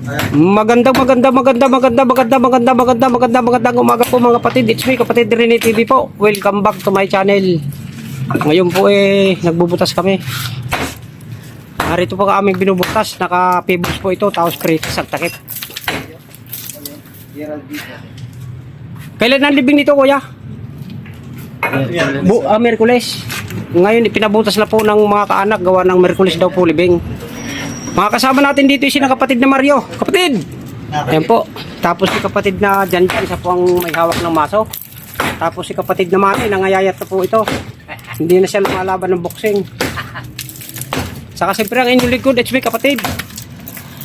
Magandang umaga po mga kapatid. It's me, kapatid Rene TV po. Welcome back to my channel. Ngayon po nagbubutas kami. Narito po ang aming binubutas. Naka-pebbles po ito. Tapos kritis ang takip. Kailan ang libing nito, kuya? Merkules. Ngayon ipinabutas na po ng mga kaanak. Gawa ng Merkules daw po libing. Mga kasama natin dito si kapatid na Mario. Kapatid! Ayan po. Tapos si kapatid na Jan, isa po ang may hawak ng maso. Tapos si kapatid na Mami, nangayayat na po ito. Hindi na siya lumalaban ng boxing. Saka siyempre ang inyong likod, it's me kapatid.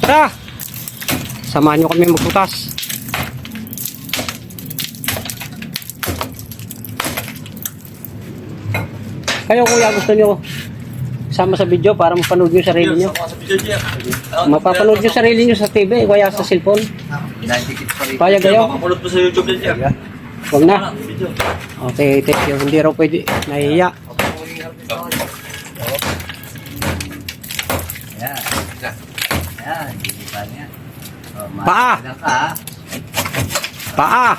Tara! Samahan nyo kami magbutas. Kayo kuya, gusto nyo sama sa video para mapanood nyo sarili nyo? Mapapanood nyo sarili nyo sa TV, kaya sa cellphone. Kaya kayo? Mapapanood mo sa YouTube din siya. Huwag na. Okay, thank you. Hindi raw pwede. Nahihiya. Paa! Paa!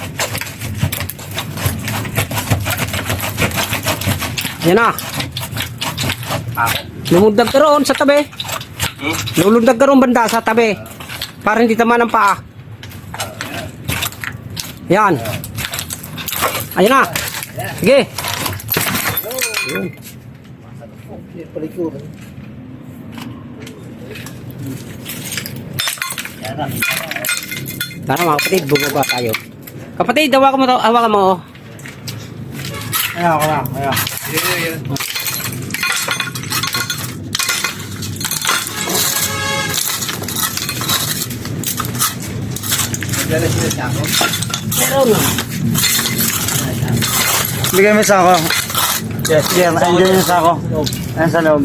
Yan na. Lumundag ka roon sa tabi. Lulundag ka roon banda sa tabi. Para hindi tama ng paa. Yan. Ayan na. Sige. Tara mga kapatid, bumaba tayo. Kapatid, hawakan mo to. Hawakan mo. Ayan, ayan. Meron. Bigay mo sa ako. Yes, yes. Nandiyan yung sa ako. Ayan sa loob.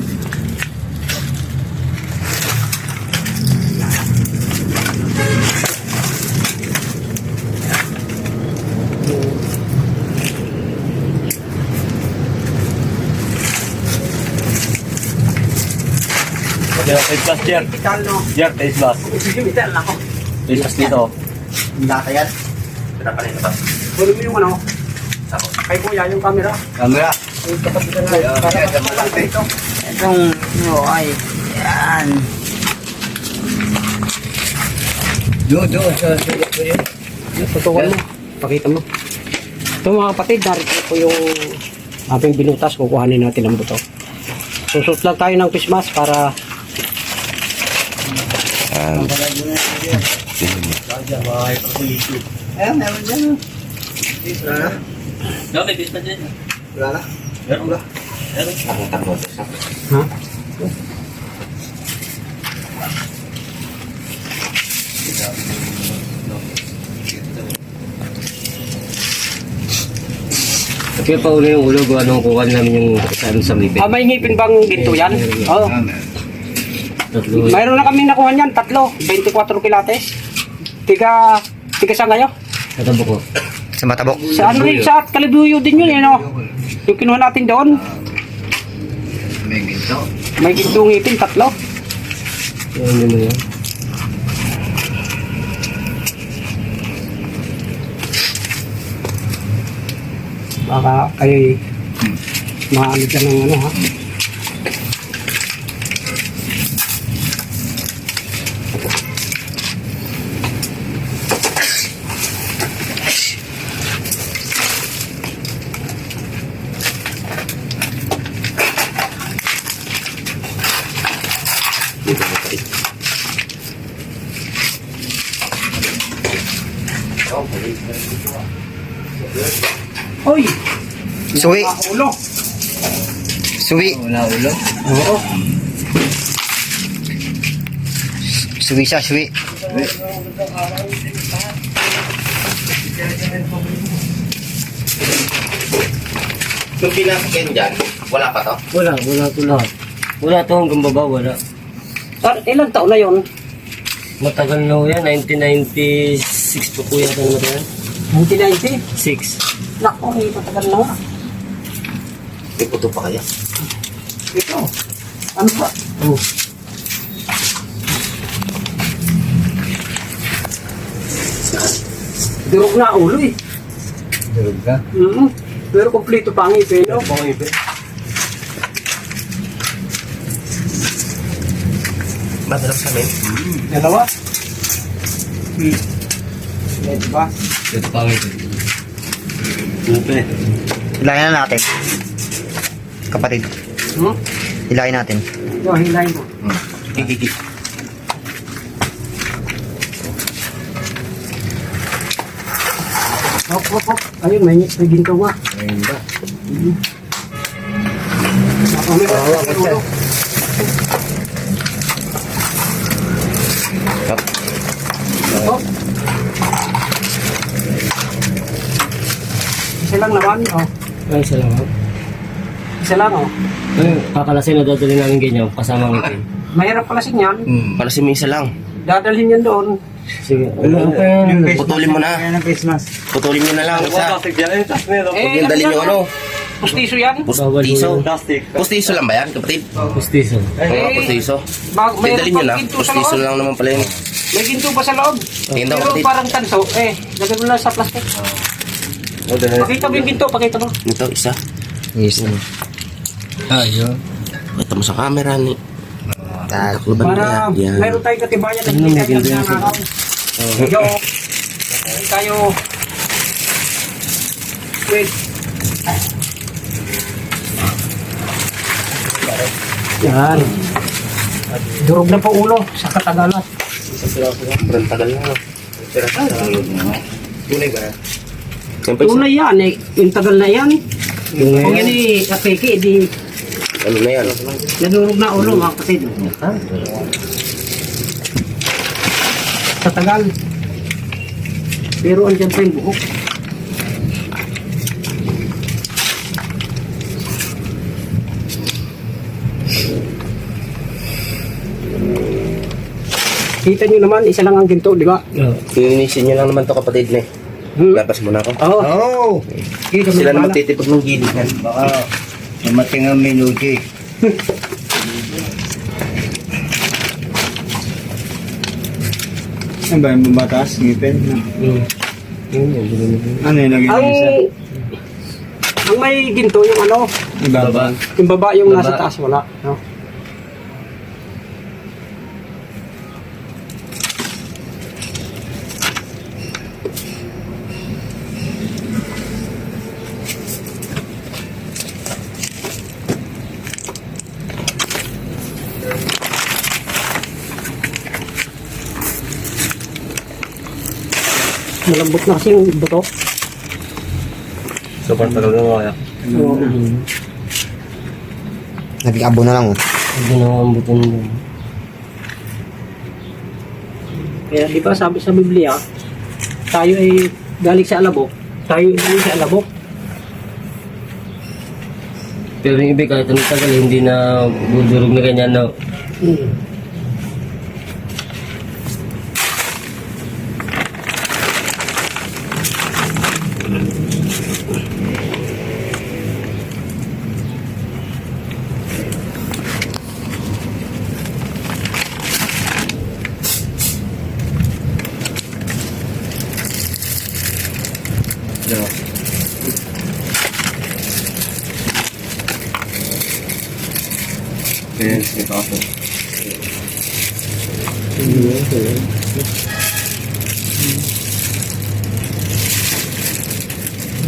Taste plus, Jer. Jer, taste plus. Taste plus dito. Lata yan. Pinapanin na ba? Puro mo yung ano. Kay kuya yung camera. Camera. Yung kapatid na ito. Itong ay. Yan. Do. Tutukan mo. Pakita mo. Ito mga kapatid, narito po yung aming binutas. Kukuhanin natin ang buto. Susot lang tayo ng Christmas para Ayan, meron dyan. Wala na? No, may taste pa dyan. Wala na? Meron ba? Meron. ha? Kaya pa ulo yung ulo, anong kuha namin yung saan sa bibig. May ngipin bang ginto yan? Oo. Tatlo. Mayroon na kami nakuha niyan, 24 kilates. Tiga sa ngayon. Katabo ko. Sa matabok. Sa ano rin, sa Kalibuyo din yun, no? Yung kinuha natin doon. May ginto. May ginto ngipin, 3. Ano mo yan? Baka kayo maano dyan ng ano, ha? Hoy! Suwi. Ulo! Suwi. Wala ulo. Oo. Suwi siya, suwi. Yung pinasakyan dyan, wala pa to? Wala to lahat. Wala to hanggang baba, wala. Ilang taon na yun? Matagal na ho yan, 1996 pa po yata naman yan. 1990? 6. Naku, may patagal na. May puto pa kaya? Ito. Ano pa? Oh. Durog na ulo eh. Durog ka? Pero kompleto pa ang ipin. No? Masarap sa amin. Dalawa. Diba? Ito pangit. Hilahin na natin. Kapatid, hilahin natin. Ito, hilahin mo. Kikiki. Hop, hop, hop. Ayun, may ginto nga. Ayun ba? Ulo. Hop. Isa lang naman, oh. Ay, salamat. Isa lang, oh. Ay, kakalasin na dadali namin ganyan, kasama ng ipin. Mahirap pala yan. Para si Misa lang. Dadalhin yan doon. Sige, ano pa yan? Putulin mo na. Kaya ng Christmas. Putulin mo na lang isa. Huwag yung dalhin yung ano. Pustiso yan. Pustiso. Pustiso lang ba yan, kapatid? Pustiso. Oo, pustiso. May Dalhin nyo na. ginto sa Pustiso loob. lang naman pala yun. May ginto pa sa loob. Tingnan Pero kapatid. parang tanso. Lagay mo lang sa plastic. Pakita mo yung ginto, pakita mo. Ito, isa. Yes. Ayun. Pakita mo sa camera ni. Takloban Para niya. Yan. mayroon tayong katibayan ng Ano, may ginto ginto yan ng sa- araw. Medyo, hindi tayo, wait. Yan. Durog na po ulo sa katagalan. Sobrang tagal na. Tunay ba? Siyempre, Tunay yan eh. Yung tagal na yan. Kung yan eh, apeke, di ano na yan? nadurog na ulo mga kapatid. Sa tagal. Pero andyan pa yung buhok. Kita nyo naman, isa lang ang ginto, di ba? Linisin nyo lang naman to kapatid na. Lapas mo na ako. Oo. Oh! Kita Sila mo na magtitipag ng gilid yan. Baka dumating ang minuti. Ano ba yung bumataas? Ngipin? Ano yung naging Ang isa? ang may ginto yung ano, Ibaba. yung baba yung nasa Baba. taas wala. No? Malambot na kasi yung buto. Sobrang tagal na mga. Naging abo na lang oh. Hindi na ang buton mo. Kaya di ba sabi sa Biblia, tayo ay galing sa alabok, tayo ay galing sa alabok. Pero yung iba kahit anong tagal, hindi na budurog na ganyan na. Yes, ito ako.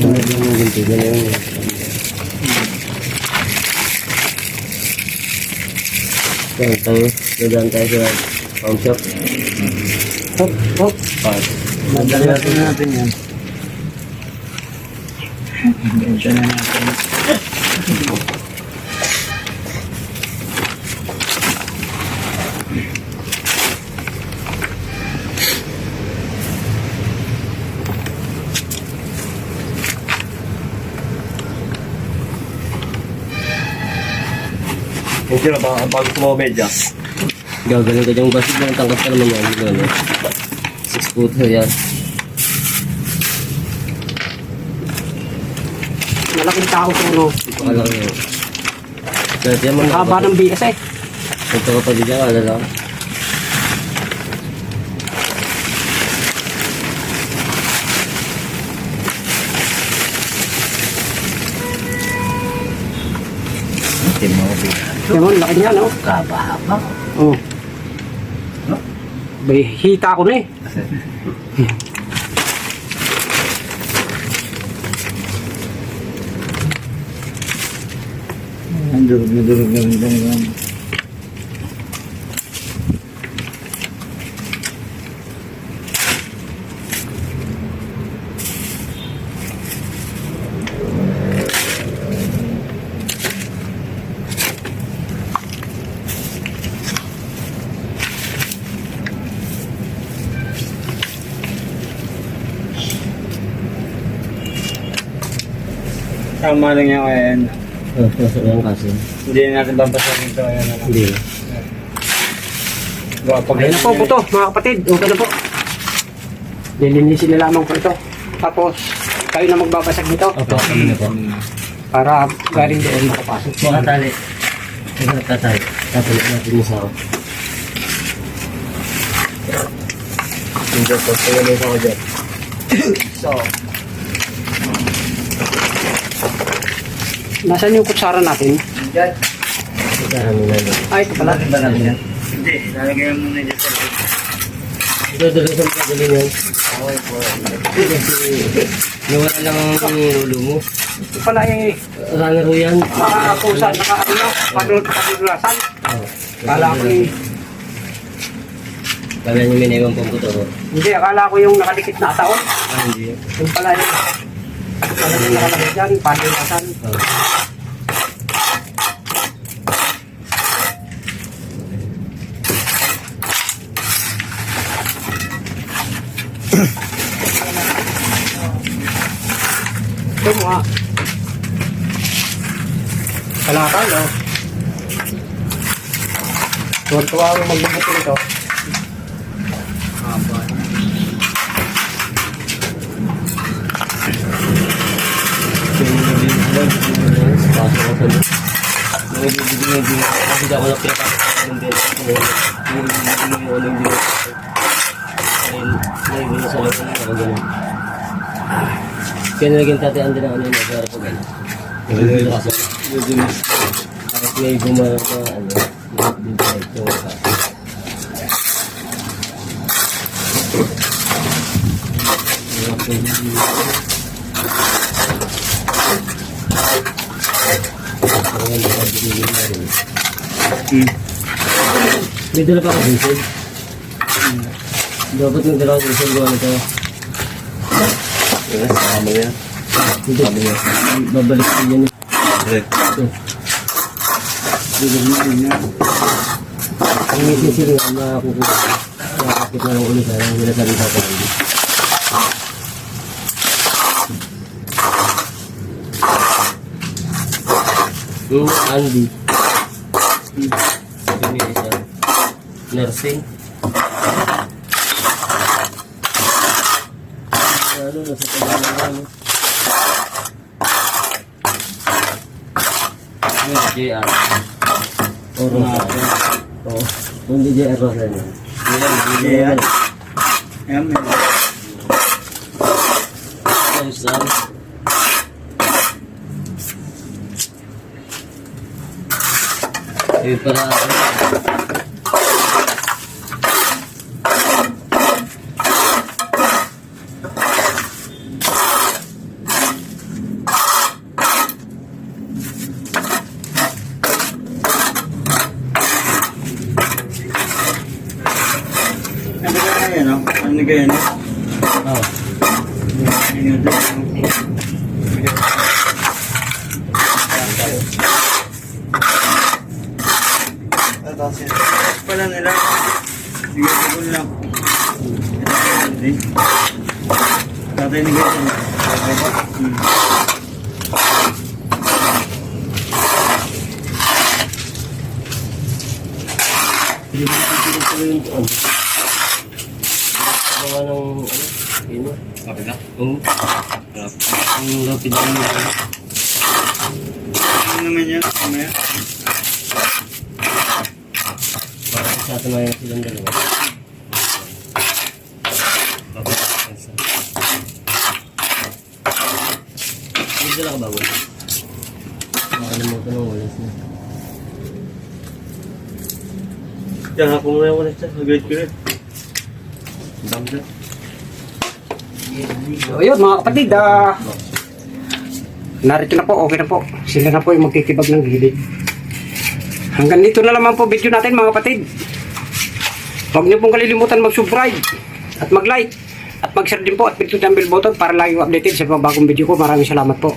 Yung ginto, ganyan yun. Yan tayo, dadaan tayo sa farm shop. Hop, hop. Nadalatin natin yan. Ito na natin. Hindi na ba? Bago kumamedya. Gagaling ka diyang basit lang, tangkap ka naman yan. Gano'n. 6 foot yan. Malaking tao ko, no? Pakalang yun. Dati yan mo Haba ng bias eh. Ito ka pa dyan, alala. Naman, laki niya, no? Kabahaba. Oh. Bay, hita ko na eh. Ang durog na lang. Tama lang yan ngayon. Pasok yan kasi. Hindi na natin babasahin ito ngayon. Hindi. Ayun na po, buto, mga kapatid. Okay na po. Lilinisin na lamang po ito. Tapos, kayo na magbabasag nito. Opo, kami na po. Para galing doon makapasok. Mga tali. Mga tatay. Tatali natin yung sako. Hindi po, pagano ko dyan. Nasaan yung kutsara natin? Dyan. Ikahan mo na lang. Ay, ito pala. Ba natin yan? Hindi, lalagyan mo muna dyan sa Ito, dali sa mga galing yan. okay po. Kasi nawala lang ang ulo mo. Ito pala eh, Runner ko yan. pusa, padulasan. Oh. Akala ko eh, Kala niyo may naiwan pang buto ko. hindi, akala ko yung nakadikit na taon. Ah, hindi. Yung pala eh, pala yung nakalagay dyan, padulasan. Oh. Ito mga kalakal, oh. Tuwan-tuwa ang magbubuto nito. Pasok ako na. Hindi ako na pinapasok ng belt. Hindi mo yung belt. Ayun, hindi sa loob na ako ganun. Kaya nalagyan tatian din ang ano yung nagara ko gano'n. Nagagawin kasi. Tapos may gumara na ano. Din sa ito. May dala pa ako diesel. Dapat yung dala ko diesel gawa nito. Yes, tama yan. Hindi. Babalik ko yan. Correct. Ito. Ang diesel nga makakukuha. Nakakapit na lang ulit. Ang sinasabi sa akin. Yung Andy. Sabi niya isa. Nursing. Ano, nasa tagal na ano. Yung JR. O Rosa. Oo. Yung JR Rosa niya. JR? Ayan, may Ayos lang. Ayun pala. ano ba yan, no? Ano ganyan, no? Oh. Ano yun, no? Pala nila. Bigay lang. Tatay ni Gason. Hindi ko pipilit ko yung ano. Gawa ng ano. Yun. Kapit na? Yung lapid ng ano. Ano naman yan? Mamaya? Parang sa atin na silang dalawa. Hindi dala ka bago. Nakalimutan ng walas na. Diyan ako muna ulit siya. Mag-grade ko rin. So, ayun mga kapatid, narito na po, okay na po. Sila na po yung magtitibag ng gilid. Hanggang dito na naman po video natin mga kapatid. Huwag niyo pong kalilimutan mag-subscribe at mag-like at mag-share din po at pindutin ang bell button para lagi updated sa mga bagong video ko. Maraming salamat po.